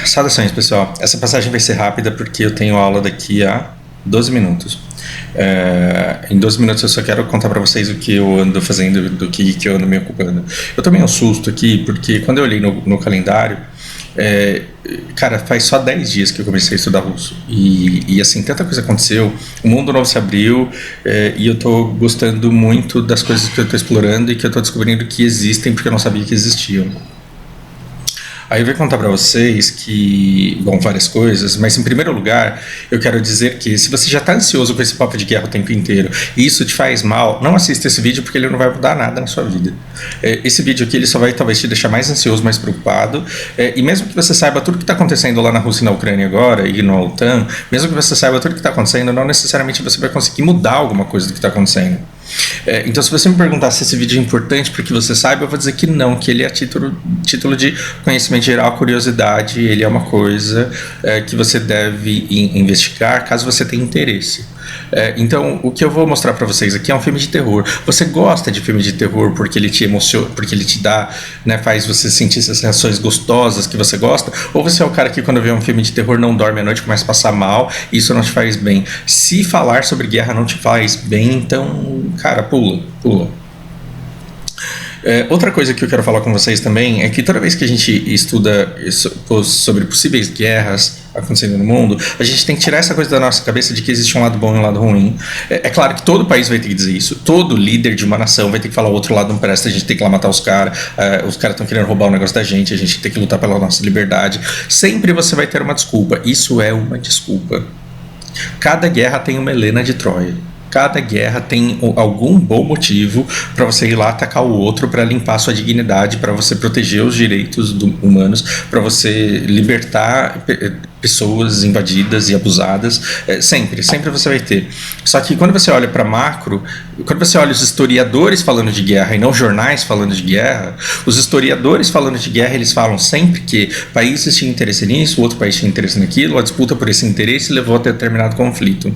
Saudações, pessoal. Essa passagem vai ser rápida porque eu tenho aula daqui a 12 minutos. Em 12 minutos eu só quero contar para vocês o que eu ando fazendo, do que eu ando me ocupando. Eu tomei um susto aqui porque quando eu olhei no calendário, cara, faz só 10 dias que eu comecei a estudar russo. E assim, tanta coisa aconteceu, o mundo novo se abriu, e eu tô gostando muito das coisas que eu tô explorando e que eu tô descobrindo que existem porque eu não sabia que existiam. Aí eu vou contar para vocês que, bom, várias coisas, mas em primeiro lugar, eu quero dizer que se você já está ansioso com esse papo de guerra o tempo inteiro e isso te faz mal, não assista esse vídeo porque ele não vai mudar nada na sua vida. Esse vídeo aqui ele só vai talvez te deixar mais ansioso, mais preocupado, e mesmo que você saiba tudo que está acontecendo lá na Rússia e na Ucrânia agora e na OTAN, mesmo que você saiba tudo que está acontecendo, não necessariamente você vai conseguir mudar alguma coisa do que está acontecendo. Então, se você me perguntar se esse vídeo é importante para que você saiba, eu vou dizer que não, que ele é título de conhecimento geral, curiosidade, ele é uma coisa que você deve investigar caso você tenha interesse. Então, o que eu vou mostrar para vocês aqui é um filme de terror. Você gosta de filme de terror porque ele te emociona, porque ele te dá, né, faz você sentir essas sensações gostosas que você gosta? Ou você é o cara que quando vê um filme de terror não dorme à noite, começa a passar mal e isso não te faz bem? Se falar sobre guerra não te faz bem, então, cara, pula. Outra coisa que eu quero falar com vocês também é que toda vez que a gente estuda sobre possíveis guerras acontecendo no mundo, a gente tem que tirar essa coisa da nossa cabeça de que existe um lado bom e um lado ruim. É claro que todo país vai ter que dizer isso, todo líder de uma nação vai ter que falar o outro lado não presta, a gente tem que lá matar os caras estão querendo roubar o negócio da gente, a gente tem que lutar pela nossa liberdade. Sempre você vai ter uma desculpa, isso é uma desculpa. Cada guerra tem uma Helena de Troia. Cada guerra tem algum bom motivo para você ir lá atacar o outro, para limpar sua dignidade, para você proteger os direitos humanos, para você libertar pessoas invadidas e abusadas. Sempre você vai ter. Só que quando você olha para macro, quando você olha os historiadores falando de guerra e não jornais falando de guerra, os historiadores falando de guerra, eles falam sempre que países tinham interesse nisso, o outro país tinha interesse naquilo, a disputa por esse interesse levou a determinado conflito.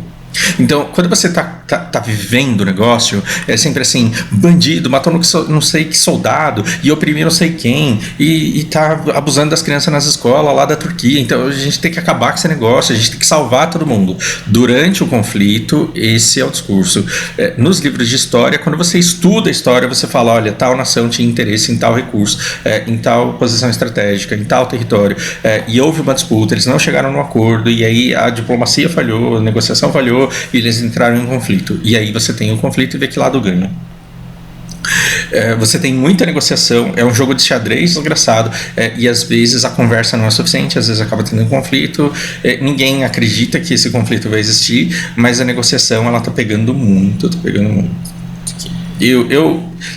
Então, quando você tá vivendo o negócio, é sempre assim, bandido, matou não sei que soldado, e oprimiu não sei quem, e tá abusando das crianças nas escolas lá da Turquia. Então a gente tem que acabar com esse negócio, a gente tem que salvar todo mundo. Durante o conflito, esse é o discurso. Nos livros de história, quando você estuda a história, você fala, olha, tal nação tinha interesse em tal recurso, em tal posição estratégica, em tal território, e houve uma disputa, eles não chegaram num acordo, e aí a diplomacia falhou, a negociação falhou, e eles entraram em conflito. E aí você tem o conflito e vê que lado ganha. Você tem muita negociação, é um jogo de xadrez desgraçado, e às vezes a conversa não é suficiente, às vezes acaba tendo um conflito, ninguém acredita que esse conflito vai existir, mas a negociação ela tá pegando muito.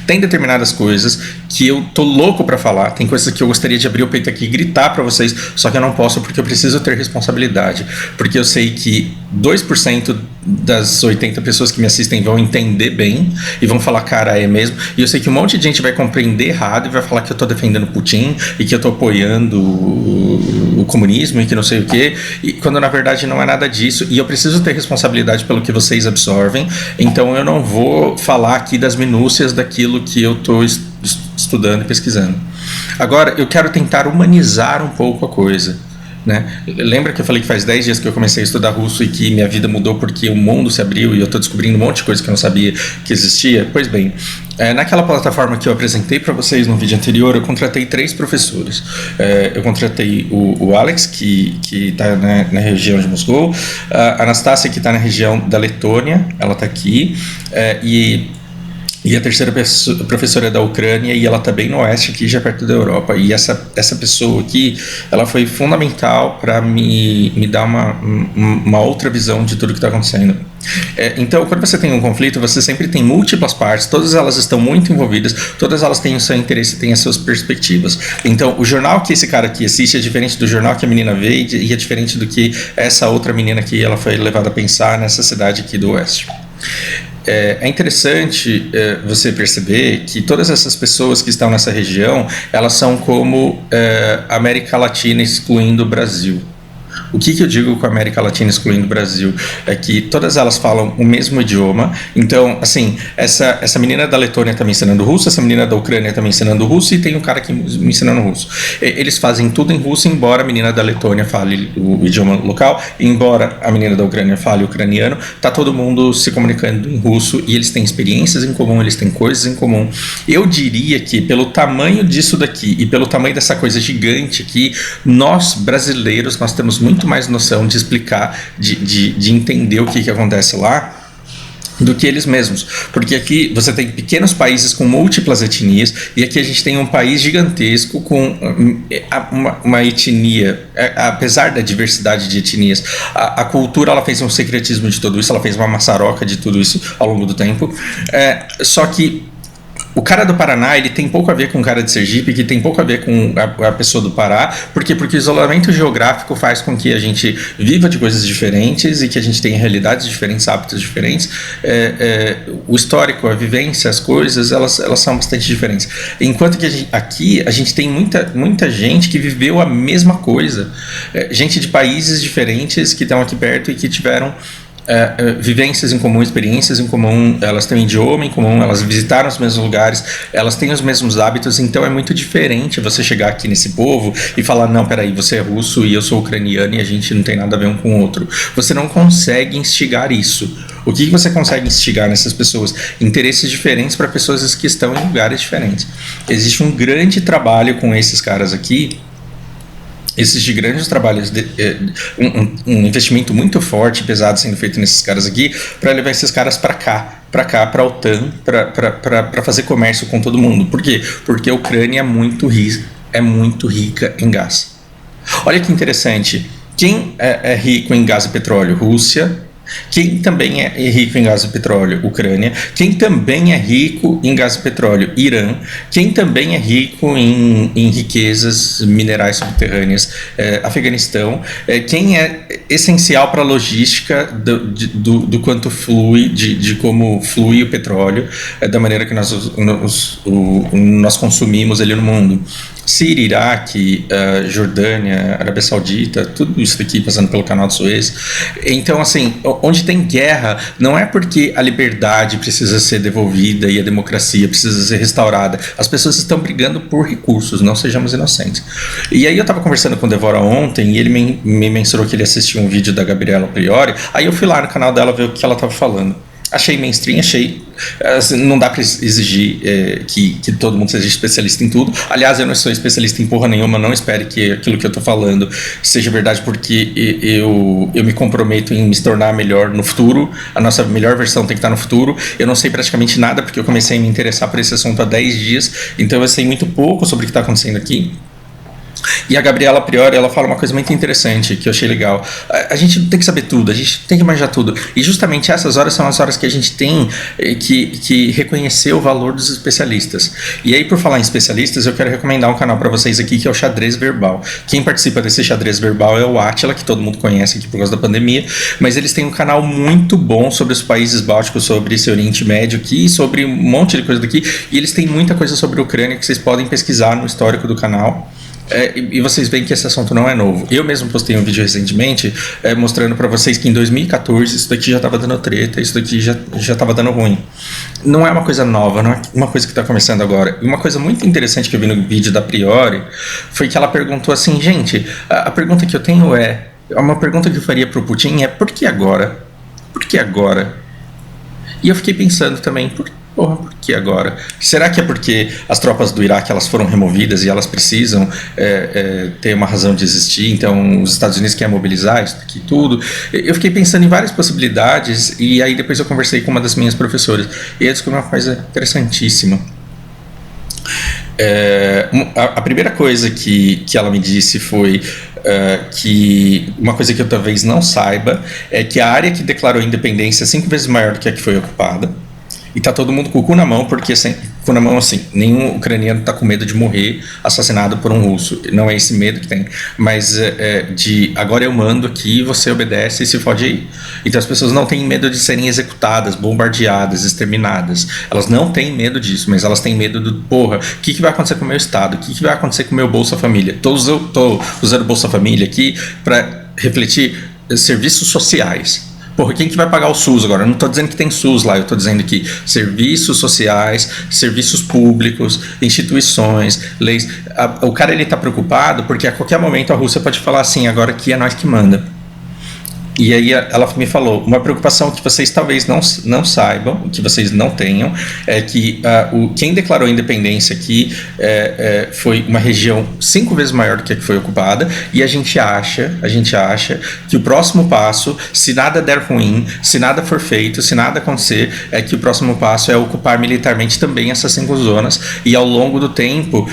Tem determinadas coisas que eu tô louco pra falar, tem coisas que eu gostaria de abrir o peito aqui e gritar pra vocês, só que eu não posso porque eu preciso ter responsabilidade, porque eu sei que 2% das 80 pessoas que me assistem vão entender bem e vão falar, cara, é mesmo, e eu sei que um monte de gente vai compreender errado e vai falar que eu tô defendendo Putin e que eu tô apoiando o comunismo e que não sei o que, e quando na verdade não é nada disso, e eu preciso ter responsabilidade pelo que vocês absorvem, então eu não vou falar aqui das minúcias daquilo que eu tô estudando e pesquisando. Agora, eu quero tentar humanizar um pouco a coisa, né? Lembra que eu falei que faz 10 dias que eu comecei a estudar russo e que minha vida mudou porque o mundo se abriu e eu estou descobrindo um monte de coisa que eu não sabia que existia? Pois bem, naquela plataforma que eu apresentei para vocês no vídeo anterior, eu contratei 3 professores. Eu contratei o Alex, que está na região de Moscou, a Anastácia, que está na região da Letônia, ela está aqui, e a terceira professora é da Ucrânia e ela está bem no oeste aqui, já perto da Europa. E essa pessoa aqui, ela foi fundamental para me dar uma outra visão de tudo que está acontecendo. Então, quando você tem um conflito, você sempre tem múltiplas partes, todas elas estão muito envolvidas, todas elas têm o seu interesse, têm as suas perspectivas. Então, o jornal que esse cara aqui assiste é diferente do jornal que a menina vê e é diferente do que essa outra menina aqui ela foi levada a pensar nessa cidade aqui do oeste. É interessante você perceber que todas essas pessoas que estão nessa região, elas são como América Latina excluindo o Brasil. O que eu digo com a América Latina, excluindo o Brasil, é que todas elas falam o mesmo idioma. Então, assim, essa menina da Letônia está me ensinando russo, essa menina da Ucrânia está me ensinando russo e tem um cara aqui me ensinando russo. Eles fazem tudo em russo, embora a menina da Letônia fale o idioma local, embora a menina da Ucrânia fale ucraniano, tá todo mundo se comunicando em russo e eles têm experiências em comum, eles têm coisas em comum. Eu diria que pelo tamanho disso daqui e pelo tamanho dessa coisa gigante aqui, nós brasileiros, nós temos muito mais noção de explicar, de entender o que acontece lá, do que eles mesmos, porque aqui você tem pequenos países com múltiplas etnias e aqui a gente tem um país gigantesco com uma etnia, apesar da diversidade de etnias, a cultura ela fez um secretismo de tudo isso, ela fez uma maçaroca de tudo isso ao longo do tempo, só que o cara do Paraná, ele tem pouco a ver com o cara de Sergipe, que tem pouco a ver com a pessoa do Pará. Por quê? Porque o isolamento geográfico faz com que a gente viva de coisas diferentes e que a gente tenha realidades diferentes, hábitos diferentes. O histórico, a vivência, as coisas, elas são bastante diferentes. Enquanto que aqui a gente tem muita gente que viveu a mesma coisa. Gente de países diferentes que estão aqui perto e que tiveram vivências em comum, experiências em comum, elas têm um idioma em comum, elas visitaram os mesmos lugares, elas têm os mesmos hábitos, então é muito diferente você chegar aqui nesse povo e falar, não, peraí, você é russo e eu sou ucraniano e a gente não tem nada a ver um com o outro. Você não consegue instigar isso. O que você consegue instigar nessas pessoas? Interesses diferentes para pessoas que estão em lugares diferentes. Existe um grande trabalho com esses caras aqui. Existem grandes trabalhos, um investimento muito forte e pesado sendo feito nesses caras aqui para levar esses caras para cá, para a OTAN, para fazer comércio com todo mundo. Por quê? Porque a Ucrânia é muito rica em gás. Olha que interessante, quem é rico em gás e petróleo? Rússia. Quem também é rico em gás e petróleo? Ucrânia. Quem também é rico em gás e petróleo? Irã. Quem também é rico em riquezas minerais subterrâneas? Afeganistão. Quem é essencial para a logística do quanto flui, de como flui o petróleo, da maneira que nós consumimos ele no mundo? Síria, Iraque, Jordânia, Arábia Saudita, tudo isso aqui passando pelo canal de Suez. Então, assim, onde tem guerra, não é porque a liberdade precisa ser devolvida e a democracia precisa ser restaurada. As pessoas estão brigando por recursos, não sejamos inocentes. E aí eu estava conversando com o Devora ontem e ele me mencionou que ele assistiu um vídeo da Gabriela Priori, aí eu fui lá no canal dela ver o que ela estava falando. Achei mainstream, assim, não dá para exigir que todo mundo seja especialista em tudo. Aliás, eu não sou especialista em porra nenhuma, não espere que aquilo que eu tô falando seja verdade, porque eu me comprometo em me tornar melhor no futuro. A nossa melhor versão tem que estar no futuro. Eu não sei praticamente nada, porque eu comecei a me interessar por esse assunto há 10 dias, então eu sei muito pouco sobre o que está acontecendo aqui. E a Gabriela Priori, ela fala uma coisa muito interessante que eu achei legal. A gente não tem que saber tudo, a gente tem que manjar tudo. E justamente essas horas são as horas que a gente tem que reconhecer o valor dos especialistas. E aí, por falar em especialistas, eu quero recomendar um canal para vocês aqui que é o Xadrez Verbal. Quem participa desse Xadrez Verbal é o Átila, que todo mundo conhece aqui por causa da pandemia. Mas eles têm um canal muito bom sobre os países bálticos, sobre esse Oriente Médio aqui, sobre um monte de coisa daqui. E eles têm muita coisa sobre a Ucrânia que vocês podem pesquisar no histórico do canal. E vocês veem que esse assunto não é novo. Eu mesmo postei um vídeo recentemente mostrando para vocês que em 2014 isso daqui já estava dando treta, isso daqui já estava dando ruim. Não é uma coisa nova, não é uma coisa que está começando agora. E uma coisa muito interessante que eu vi no vídeo da Priori foi que ela perguntou assim, gente, a pergunta que eu tenho uma pergunta que eu faria pro Putin é por que agora? Por que agora? E eu fiquei pensando também, por que agora? Será que é porque as tropas do Iraque elas foram removidas e elas precisam ter uma razão de existir, então os Estados Unidos querem mobilizar isso aqui tudo? Eu fiquei pensando em várias possibilidades e aí depois eu conversei com uma das minhas professoras e eu descobri uma coisa interessantíssima. A primeira coisa que ela me disse foi que uma coisa que eu talvez não saiba é que a área que declarou independência é 5 vezes maior do que a que foi ocupada. E tá todo mundo com o cu na mão, porque cu na mão assim, nenhum ucraniano tá com medo de morrer assassinado por um russo. Não é esse medo que tem, mas de agora eu mando aqui, você obedece e se fode aí. Então as pessoas não têm medo de serem executadas, bombardeadas, exterminadas. Elas não têm medo disso, mas elas têm medo do, o que vai acontecer com o meu estado? O que vai acontecer com o meu Bolsa Família? Tô usando o Bolsa Família aqui para refletir serviços sociais. Porra, quem que vai pagar o SUS agora? Eu não estou dizendo que tem SUS lá, eu estou dizendo que serviços sociais, serviços públicos, instituições, leis. O cara ele está preocupado porque a qualquer momento a Rússia pode falar assim, agora aqui é nós que manda. E aí ela me falou, uma preocupação que vocês talvez não saibam, que vocês não tenham, é que quem declarou a independência aqui foi uma região 5 vezes maior do que a que foi ocupada, e a gente acha que o próximo passo, se nada der ruim, se nada for feito, se nada acontecer, é que o próximo passo é ocupar militarmente também essas 5 zonas, e ao longo do tempo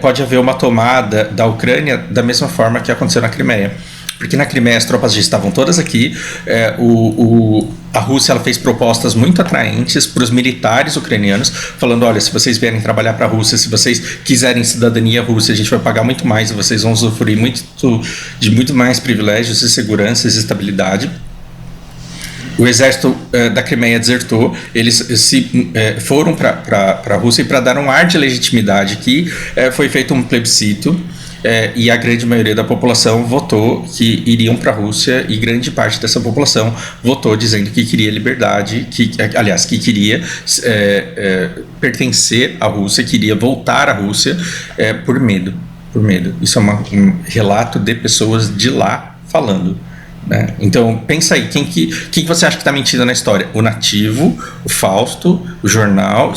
pode haver uma tomada da Ucrânia da mesma forma que aconteceu na Crimeia. Porque na Crimeia as tropas já estavam todas aqui, a Rússia ela fez propostas muito atraentes para os militares ucranianos, falando, olha, se vocês vierem trabalhar para a Rússia, se vocês quiserem cidadania russa, a gente vai pagar muito mais e vocês vão usufruir de muito mais privilégios e seguranças e estabilidade. O exército da Crimeia desertou, eles foram para a Rússia, e para dar um ar de legitimidade aqui, foi feito um plebiscito, e a grande maioria da população votou que iriam para a Rússia, e grande parte dessa população votou dizendo que queria liberdade, que queria pertencer à Rússia, queria voltar à Rússia por medo. Isso é um relato de pessoas de lá falando. Né? Então pensa aí, quem que você acha que está mentindo na história? O Nativo, o Fausto, o jornal.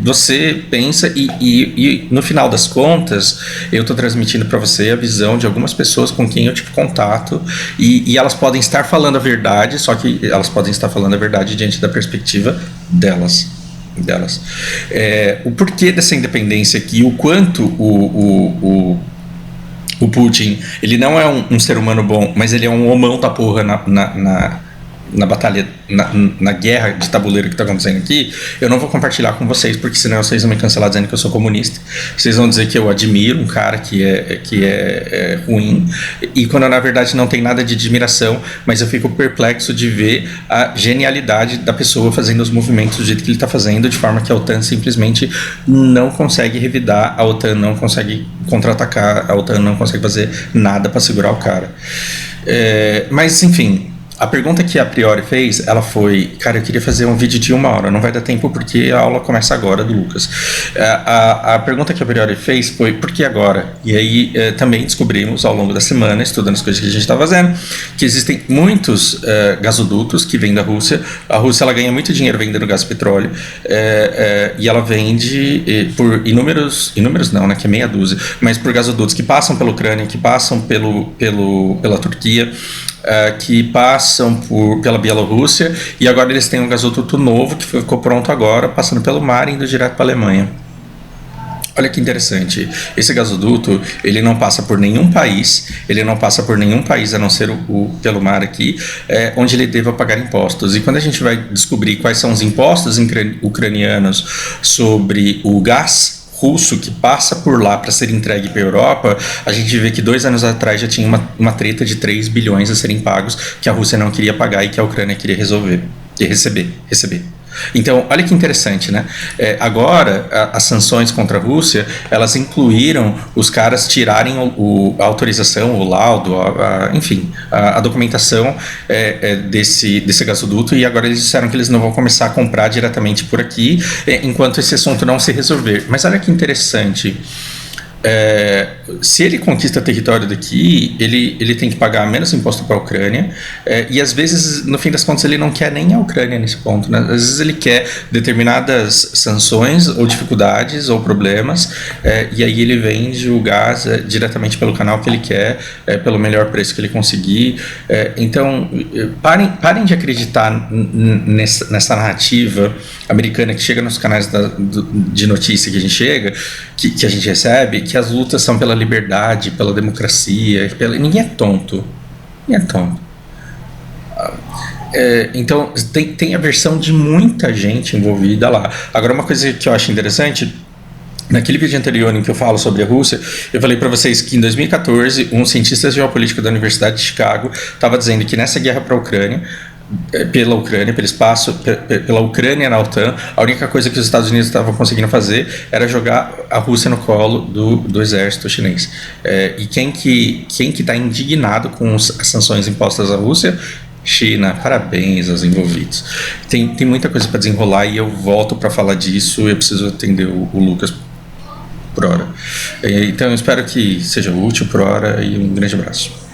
Você pensa e no final das contas eu estou transmitindo para você a visão de algumas pessoas com quem eu tive contato, e elas podem estar falando a verdade, só que elas podem estar falando a verdade diante da perspectiva delas. O porquê dessa independência aqui, o quanto o Putin, ele não é um ser humano bom, mas ele é um homão da porra na batalha, na guerra de tabuleiro que está acontecendo aqui. Eu não vou compartilhar com vocês, porque senão vocês vão me cancelar dizendo que eu sou comunista. Vocês vão dizer que eu admiro um cara que é ruim, e quando na verdade não tem nada de admiração, mas eu fico perplexo de ver a genialidade da pessoa fazendo os movimentos do jeito que ele está fazendo, de forma que a OTAN simplesmente não consegue revidar, a OTAN não consegue contra-atacar, a OTAN não consegue fazer nada para segurar o cara. Mas enfim, a pergunta que a Priori fez, ela foi, cara, eu queria fazer um vídeo de 1 hora, não vai dar tempo porque a aula começa agora do Lucas. A pergunta que a Priori fez foi, por que agora? E aí também descobrimos ao longo da semana, estudando as coisas que a gente está fazendo, que existem muitos gasodutos que vêm da Rússia. A Rússia ela ganha muito dinheiro vendendo gás e petróleo, e ela vende por inúmeros não, né, que é meia dúzia, mas por gasodutos que passam pela Ucrânia, que passam pela Turquia, que passam pela Bielorrússia, e agora eles têm um gasoduto novo que ficou pronto agora, passando pelo mar e indo direto para a Alemanha. Olha que interessante, esse gasoduto ele não passa por nenhum país, a não ser pelo mar aqui, onde ele deva pagar impostos. E quando a gente vai descobrir quais são os impostos ucranianos sobre o gás russo que passa por lá para ser entregue para a Europa, a gente vê que 2 anos atrás já tinha uma treta de 3 bilhões a serem pagos, que a Rússia não queria pagar e que a Ucrânia queria resolver e receber. Então, olha que interessante, né? Agora, as sanções contra a Rússia, elas incluíram os caras tirarem a autorização, o laudo, enfim, a documentação desse gasoduto, e agora eles disseram que eles não vão começar a comprar diretamente por aqui, enquanto esse assunto não se resolver. Mas olha que interessante. Se ele conquista território daqui, ele tem que pagar menos imposto para a Ucrânia, e às vezes, no fim das contas, ele não quer nem a Ucrânia nesse ponto, né? Às vezes ele quer determinadas sanções ou dificuldades ou problemas, e aí ele vende o gás diretamente pelo canal que ele quer, pelo melhor preço que ele conseguir. Então parem de acreditar nessa narrativa americana que chega nos canais de notícia que a gente que a gente recebe, que as lutas são pela liberdade, pela democracia, ninguém é tonto. Então tem a versão de muita gente envolvida lá. Agora, uma coisa que eu acho interessante, naquele vídeo anterior em que eu falo sobre a Rússia, eu falei para vocês que em 2014 um cientista geopolítico da Universidade de Chicago estava dizendo que nessa guerra para a Ucrânia, pela Ucrânia, pelo espaço, pela Ucrânia na OTAN. A única coisa que os Estados Unidos estavam conseguindo fazer era jogar a Rússia no colo do exército chinês. E quem que está indignado com as sanções impostas à Rússia? China. Parabéns aos envolvidos. Tem muita coisa para desenrolar e eu volto para falar disso. Eu preciso atender o Lucas por hora. Então eu espero que seja útil por hora e um grande abraço.